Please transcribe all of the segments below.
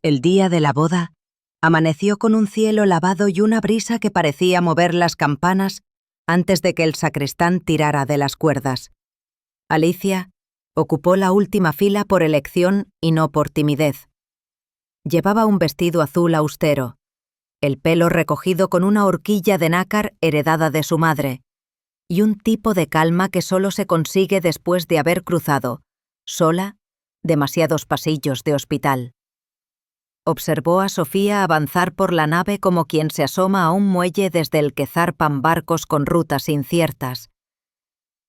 El día de la boda, amaneció con un cielo lavado y una brisa que parecía mover las campanas antes de que el sacristán tirara de las cuerdas. Alicia ocupó la última fila por elección y no por timidez. Llevaba un vestido azul austero, el pelo recogido con una horquilla de nácar heredada de su madre, y un tipo de calma que solo se consigue después de haber cruzado, sola, demasiados pasillos de hospital. Observó a Sofía avanzar por la nave como quien se asoma a un muelle desde el que zarpan barcos con rutas inciertas.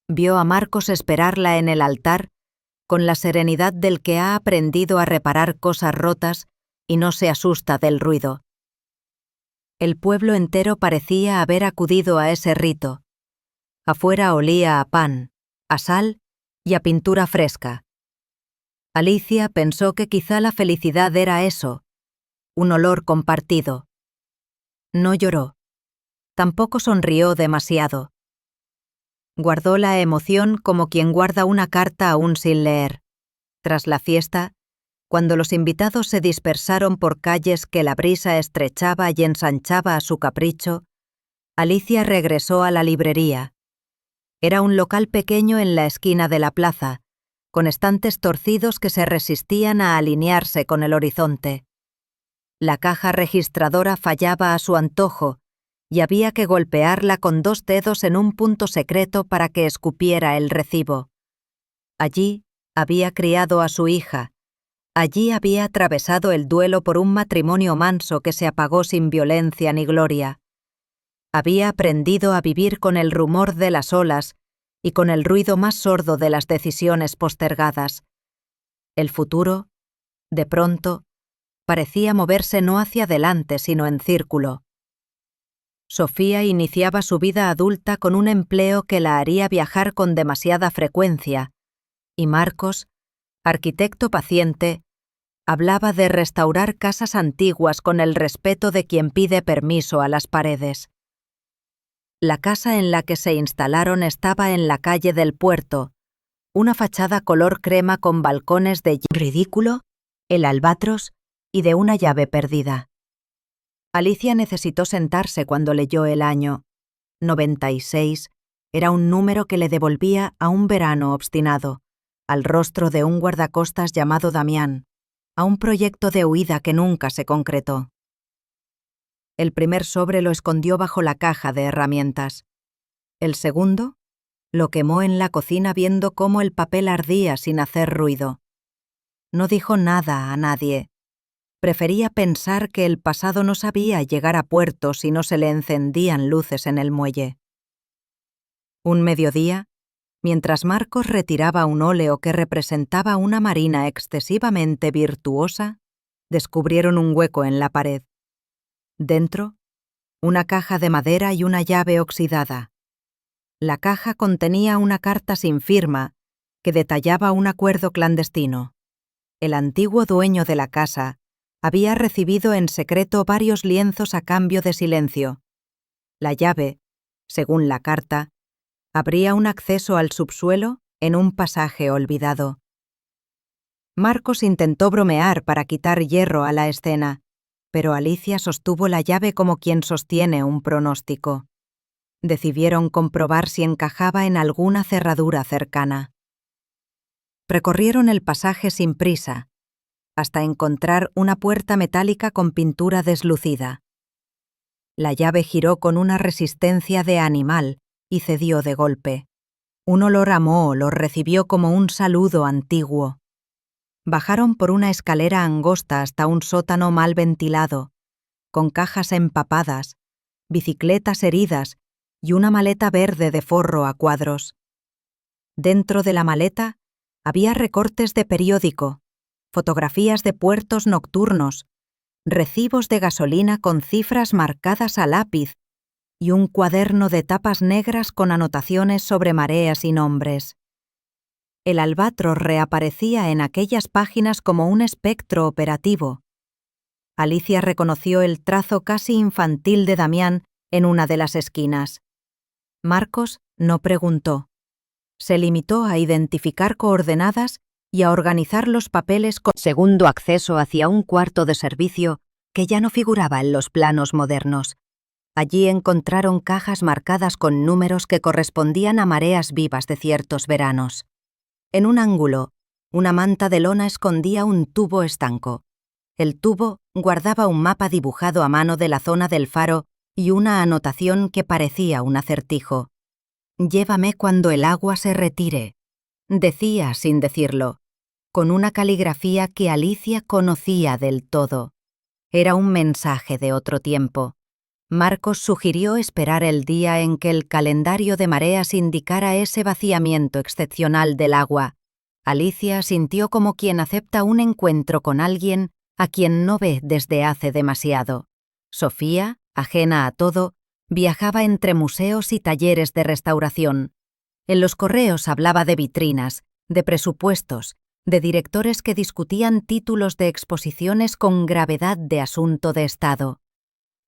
Vio a Marcos esperarla en el altar con la serenidad del que ha aprendido a reparar cosas rotas y no se asusta del ruido. El pueblo entero parecía haber acudido a ese rito. Afuera olía a pan, a sal y a pintura fresca. Alicia pensó que quizá la felicidad era eso, un olor compartido. No lloró. Tampoco sonrió demasiado. Guardó la emoción como quien guarda una carta aún sin leer. Tras la fiesta, cuando los invitados se dispersaron por calles que la brisa estrechaba y ensanchaba a su capricho, Alicia regresó a la librería. Era un local pequeño en la esquina de la plaza, con estantes torcidos que se resistían a alinearse con el horizonte. La caja registradora fallaba a su antojo y había que golpearla con 2 dedos en un punto secreto para que escupiera el recibo. Allí había criado a su hija. Allí había atravesado el duelo por un matrimonio manso que se apagó sin violencia ni gloria. Había aprendido a vivir con el rumor de las olas y con el ruido más sordo de las decisiones postergadas. El futuro, de pronto, parecía moverse no hacia adelante sino en círculo. Sofía iniciaba su vida adulta con un empleo que la haría viajar con demasiada frecuencia, y Marcos, arquitecto paciente, hablaba de restaurar casas antiguas con el respeto de quien pide permiso a las paredes. La casa en la que se instalaron estaba en la calle del Puerto, una fachada color crema con balcones de ridículo, el albatros y de una llave perdida. Alicia necesitó sentarse cuando leyó el año. 96 era un número que le devolvía a un verano obstinado, al rostro de un guardacostas llamado Damián, a un proyecto de huida que nunca se concretó. El primer sobre lo escondió bajo la caja de herramientas. El segundo lo quemó en la cocina viendo cómo el papel ardía sin hacer ruido. No dijo nada a nadie. Prefería pensar que el pasado no sabía llegar a puerto si no se le encendían luces en el muelle. Un mediodía, mientras Marcos retiraba un óleo que representaba una marina excesivamente virtuosa, descubrieron un hueco en la pared. Dentro, una caja de madera y una llave oxidada. La caja contenía una carta sin firma que detallaba un acuerdo clandestino. El antiguo dueño de la casa había recibido en secreto varios lienzos a cambio de silencio. La llave, según la carta, abría un acceso al subsuelo en un pasaje olvidado. Marcos intentó bromear para quitar hierro a la escena, pero Alicia sostuvo la llave como quien sostiene un pronóstico. Decidieron comprobar si encajaba en alguna cerradura cercana. Recorrieron el pasaje sin prisa, hasta encontrar una puerta metálica con pintura deslucida. La llave giró con una resistencia de animal y cedió de golpe. Un olor a moho los recibió como un saludo antiguo. Bajaron por una escalera angosta hasta un sótano mal ventilado, con cajas empapadas, bicicletas heridas y una maleta verde de forro a cuadros. Dentro de la maleta había recortes de periódico, fotografías de puertos nocturnos, recibos de gasolina con cifras marcadas a lápiz y un cuaderno de tapas negras con anotaciones sobre mareas y nombres. El albatros reaparecía en aquellas páginas como un espectro operativo. Alicia reconoció el trazo casi infantil de Damián en una de las esquinas. Marcos no preguntó. Se limitó a identificar coordenadas y a organizar los papeles con segundo acceso hacia un cuarto de servicio que ya no figuraba en los planos modernos. Allí encontraron cajas marcadas con números que correspondían a mareas vivas de ciertos veranos. En un ángulo, una manta de lona escondía un tubo estanco. El tubo guardaba un mapa dibujado a mano de la zona del faro y una anotación que parecía un acertijo. «Llévame cuando el agua se retire», decía sin decirlo, con una caligrafía que Alicia conocía del todo. Era un mensaje de otro tiempo. Marcos sugirió esperar el día en que el calendario de mareas indicara ese vaciamiento excepcional del agua. Alicia sintió como quien acepta un encuentro con alguien a quien no ve desde hace demasiado. Sofía, ajena a todo, viajaba entre museos y talleres de restauración. En los correos hablaba de vitrinas, de presupuestos, de directores que discutían títulos de exposiciones con gravedad de asunto de Estado.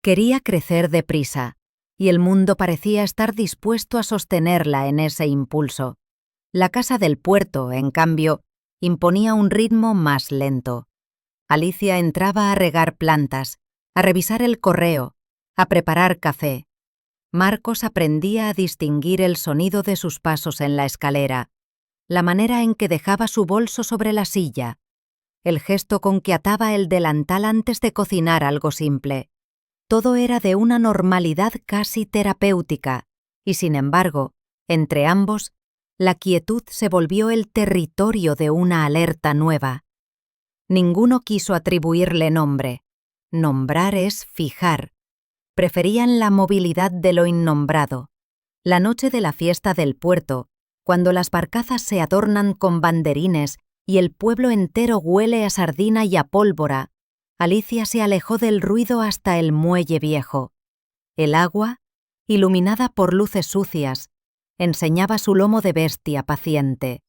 Quería crecer deprisa, y el mundo parecía estar dispuesto a sostenerla en ese impulso. La casa del puerto, en cambio, imponía un ritmo más lento. Alicia entraba a regar plantas, a revisar el correo, a preparar café. Marcos aprendía a distinguir el sonido de sus pasos en la escalera, la manera en que dejaba su bolso sobre la silla, el gesto con que ataba el delantal antes de cocinar algo simple. Todo era de una normalidad casi terapéutica, y sin embargo, entre ambos, la quietud se volvió el territorio de una alerta nueva. Ninguno quiso atribuirle nombre. Nombrar es fijar. Preferían la movilidad de lo innombrado. La noche de la fiesta del puerto, cuando las barcazas se adornan con banderines y el pueblo entero huele a sardina y a pólvora, Alicia se alejó del ruido hasta el muelle viejo. El agua, iluminada por luces sucias, enseñaba su lomo de bestia paciente.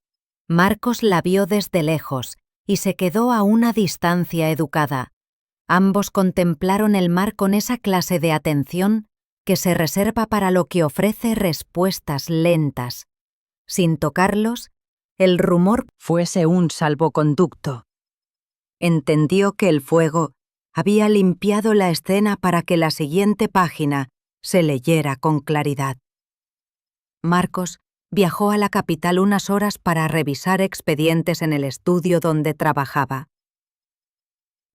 Marcos la vio desde lejos y se quedó a una distancia educada. Ambos contemplaron el mar con esa clase de atención que se reserva para lo que ofrece respuestas lentas. Sin tocarlos, el rumor fuese un salvoconducto. Entendió que el fuego había limpiado la escena para que la siguiente página se leyera con claridad. Marcos viajó a la capital unas horas para revisar expedientes en el estudio donde trabajaba.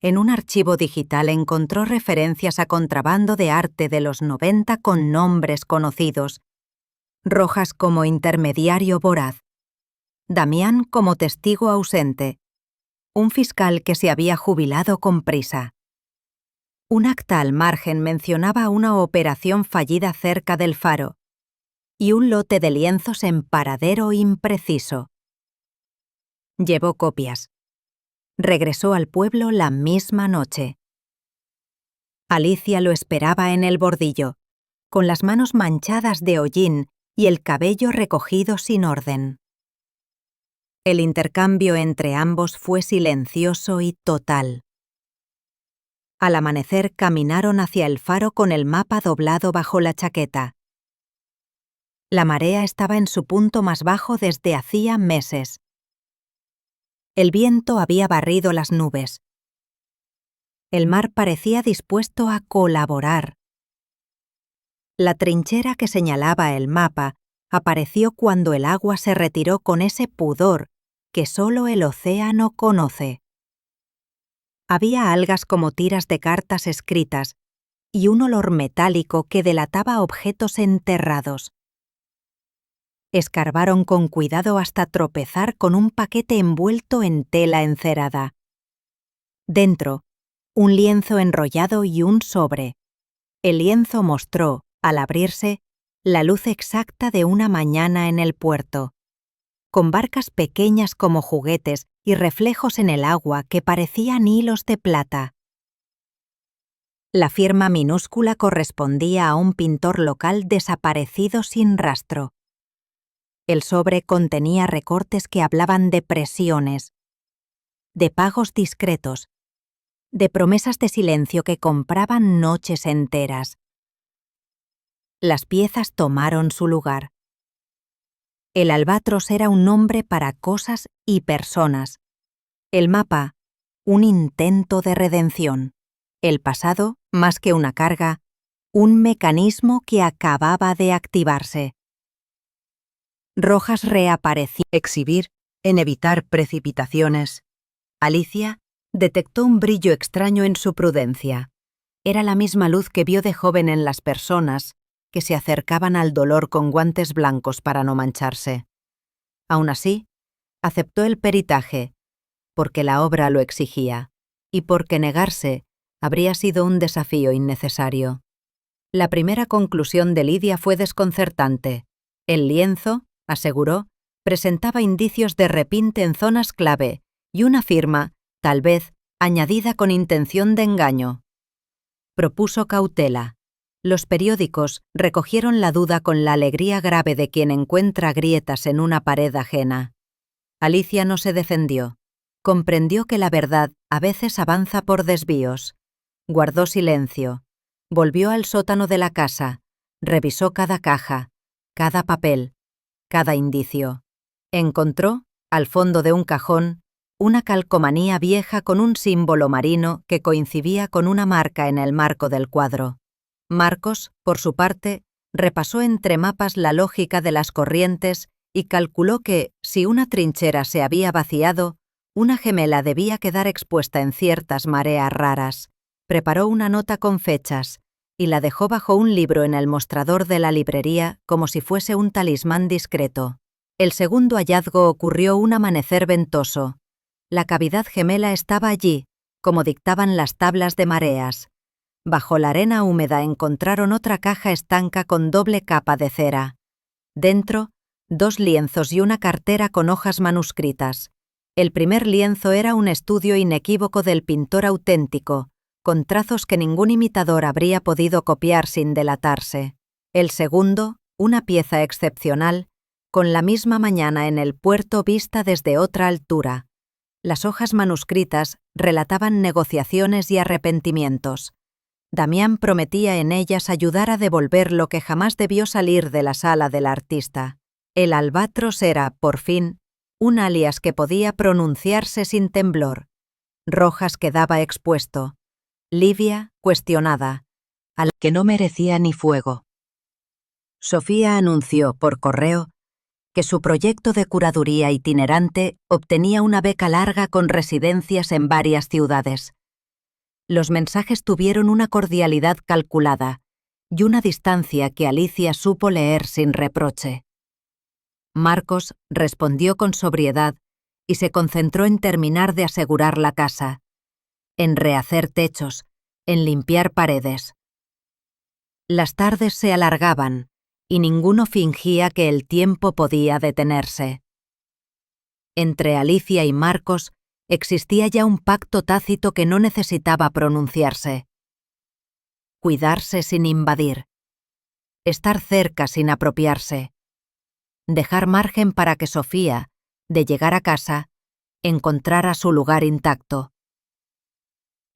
En un archivo digital encontró referencias a contrabando de arte de los 90 con nombres conocidos. Rojas como intermediario voraz. Damián como testigo ausente. Un fiscal que se había jubilado con prisa. Un acta al margen mencionaba una operación fallida cerca del faro y un lote de lienzos en paradero impreciso. Llevó copias. Regresó al pueblo la misma noche. Alicia lo esperaba en el bordillo, con las manos manchadas de hollín y el cabello recogido sin orden. El intercambio entre ambos fue silencioso y total. Al amanecer caminaron hacia el faro con el mapa doblado bajo la chaqueta. La marea estaba en su punto más bajo desde hacía meses. El viento había barrido las nubes. El mar parecía dispuesto a colaborar. La trinchera que señalaba el mapa apareció cuando el agua se retiró con ese pudor que solo el océano conoce. Había algas como tiras de cartas escritas y un olor metálico que delataba objetos enterrados. Escarbaron con cuidado hasta tropezar con un paquete envuelto en tela encerada. Dentro, un lienzo enrollado y un sobre. El lienzo mostró, al abrirse, la luz exacta de una mañana en el puerto, con barcas pequeñas como juguetes y reflejos en el agua que parecían hilos de plata. La firma minúscula correspondía a un pintor local desaparecido sin rastro. El sobre contenía recortes que hablaban de presiones, de pagos discretos, de promesas de silencio que compraban noches enteras. Las piezas tomaron su lugar. El albatros era un nombre para cosas y personas. El mapa, un intento de redención. El pasado, más que una carga, un mecanismo que acababa de activarse. Rojas reapareció. Exhibir, en evitar precipitaciones. Alicia detectó un brillo extraño en su prudencia. Era la misma luz que vio de joven en las personas que se acercaban al dolor con guantes blancos para no mancharse. Aún así, aceptó el peritaje, porque la obra lo exigía, y porque negarse habría sido un desafío innecesario. La primera conclusión de Lidia fue desconcertante. El lienzo, aseguró, presentaba indicios de repinte en zonas clave y una firma, tal vez, añadida con intención de engaño. Propuso cautela. Los periódicos recogieron la duda con la alegría grave de quien encuentra grietas en una pared ajena. Alicia no se defendió. Comprendió que la verdad a veces avanza por desvíos. Guardó silencio. Volvió al sótano de la casa. Revisó cada caja, cada papel, cada indicio. Encontró, al fondo de un cajón, una calcomanía vieja con un símbolo marino que coincidía con una marca en el marco del cuadro. Marcos, por su parte, repasó entre mapas la lógica de las corrientes y calculó que, si una trinchera se había vaciado, una gemela debía quedar expuesta en ciertas mareas raras. Preparó una nota con fechas y la dejó bajo un libro en el mostrador de la librería como si fuese un talismán discreto. El segundo hallazgo ocurrió un amanecer ventoso. La cavidad gemela estaba allí, como dictaban las tablas de mareas. Bajo la arena húmeda encontraron otra caja estanca con doble capa de cera. Dentro, 2 lienzos y una cartera con hojas manuscritas. El primer lienzo era un estudio inequívoco del pintor auténtico, con trazos que ningún imitador habría podido copiar sin delatarse. El segundo, una pieza excepcional, con la misma mañana en el puerto vista desde otra altura. Las hojas manuscritas relataban negociaciones y arrepentimientos. Damián prometía en ellas ayudar a devolver lo que jamás debió salir de la sala del artista. El albatros era, por fin, un alias que podía pronunciarse sin temblor. Rojas quedaba expuesto. Livia, cuestionada, al que no merecía ni fuego. Sofía anunció por correo que su proyecto de curaduría itinerante obtenía una beca larga con residencias en varias ciudades. Los mensajes tuvieron una cordialidad calculada y una distancia que Alicia supo leer sin reproche. Marcos respondió con sobriedad y se concentró en terminar de asegurar la casa, en rehacer techos, en limpiar paredes. Las tardes se alargaban y ninguno fingía que el tiempo podía detenerse. Entre Alicia y Marcos existía ya un pacto tácito que no necesitaba pronunciarse. Cuidarse sin invadir. Estar cerca sin apropiarse. Dejar margen para que Sofía, de llegar a casa, encontrara su lugar intacto.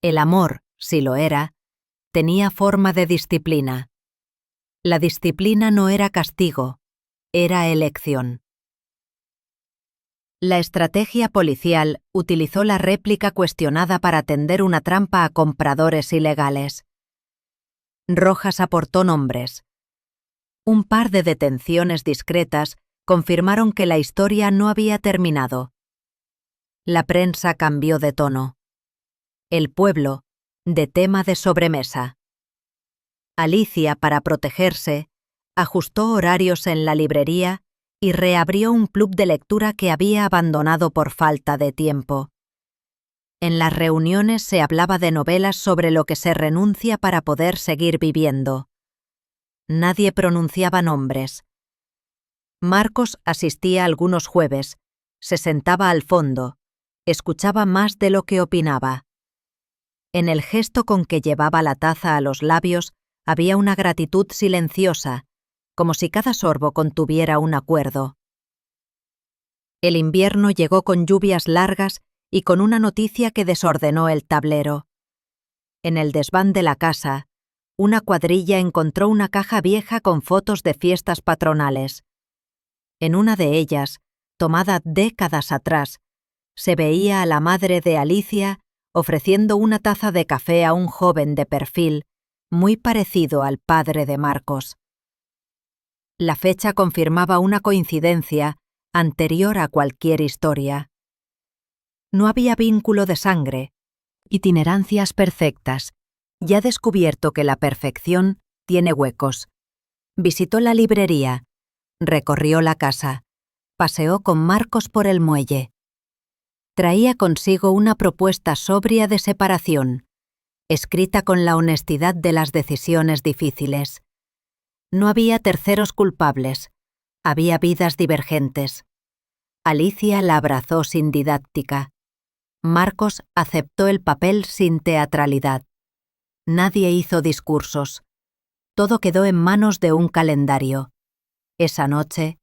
El amor, si lo era, tenía forma de disciplina. La disciplina no era castigo, era elección. La estrategia policial utilizó la réplica cuestionada para tender una trampa a compradores ilegales. Rojas aportó nombres. Un par de detenciones discretas confirmaron que la historia no había terminado. La prensa cambió de tono. El pueblo, de tema de sobremesa. Alicia, para protegerse, ajustó horarios en la librería y reabrió un club de lectura que había abandonado por falta de tiempo. En las reuniones se hablaba de novelas sobre lo que se renuncia para poder seguir viviendo. Nadie pronunciaba nombres. Marcos asistía algunos jueves, se sentaba al fondo, escuchaba más de lo que opinaba. En el gesto con que llevaba la taza a los labios había una gratitud silenciosa, como si cada sorbo contuviera un acuerdo. El invierno llegó con lluvias largas y con una noticia que desordenó el tablero. En el desván de la casa, una cuadrilla encontró una caja vieja con fotos de fiestas patronales. En una de ellas, tomada décadas atrás, se veía a la madre de Alicia ofreciendo una taza de café a un joven de perfil muy parecido al padre de Marcos. La fecha confirmaba una coincidencia anterior a cualquier historia. No había vínculo de sangre, itinerancias perfectas, y ha descubierto que la perfección tiene huecos. Visitó la librería, recorrió la casa, paseó con Marcos por el muelle. Traía consigo una propuesta sobria de separación, escrita con la honestidad de las decisiones difíciles. No había terceros culpables, había vidas divergentes. Alicia la abrazó sin didáctica. Marcos aceptó el papel sin teatralidad. Nadie hizo discursos. Todo quedó en manos de un calendario. Esa noche,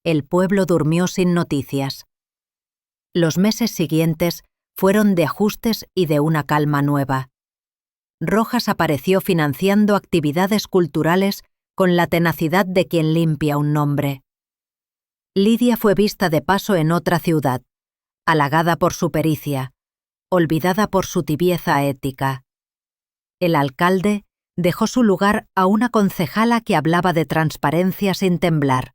el pueblo durmió sin noticias. Los meses siguientes fueron de ajustes y de una calma nueva. Rojas apareció financiando actividades culturales con la tenacidad de quien limpia un nombre. Lidia fue vista de paso en otra ciudad, halagada por su pericia, olvidada por su tibieza ética. El alcalde dejó su lugar a una concejala que hablaba de transparencia sin temblar.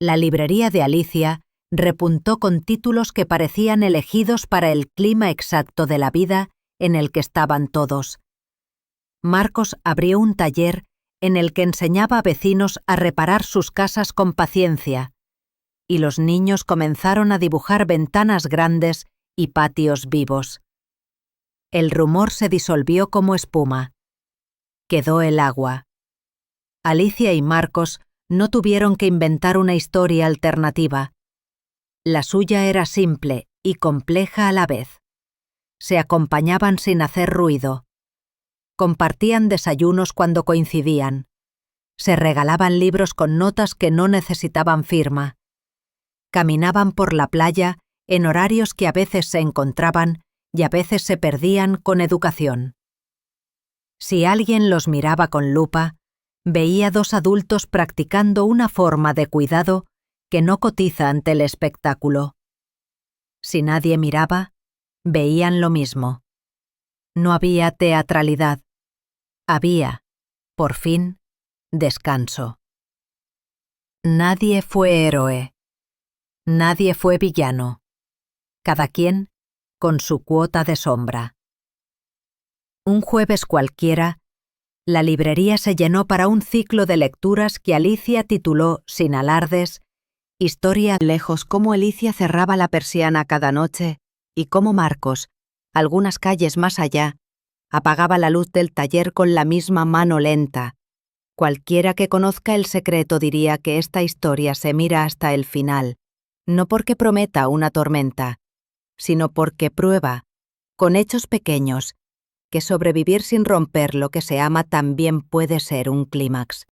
La librería de Alicia repuntó con títulos que parecían elegidos para el clima exacto de la vida en el que estaban todos. Marcos abrió un taller en el que enseñaba a vecinos a reparar sus casas con paciencia, y los niños comenzaron a dibujar ventanas grandes y patios vivos. El rumor se disolvió como espuma. Quedó el agua. Alicia y Marcos no tuvieron que inventar una historia alternativa. La suya era simple y compleja a la vez. Se acompañaban sin hacer ruido. Compartían desayunos cuando coincidían. Se regalaban libros con notas que no necesitaban firma. Caminaban por la playa en horarios que a veces se encontraban y a veces se perdían con educación. Si alguien los miraba con lupa, veía dos adultos practicando una forma de cuidado que no cotiza ante el espectáculo. Si nadie miraba, veían lo mismo. No había teatralidad. Había, por fin, descanso. Nadie fue héroe. Nadie fue villano. Cada quien con su cuota de sombra. Un jueves cualquiera, la librería se llenó para un ciclo de lecturas que Alicia tituló, sin alardes, Historia lejos. Cómo Alicia cerraba la persiana cada noche y cómo Marcos, algunas calles más allá, apagaba la luz del taller con la misma mano lenta. Cualquiera que conozca el secreto diría que esta historia se mira hasta el final, no porque prometa una tormenta, sino porque prueba, con hechos pequeños, que sobrevivir sin romper lo que se ama también puede ser un clímax.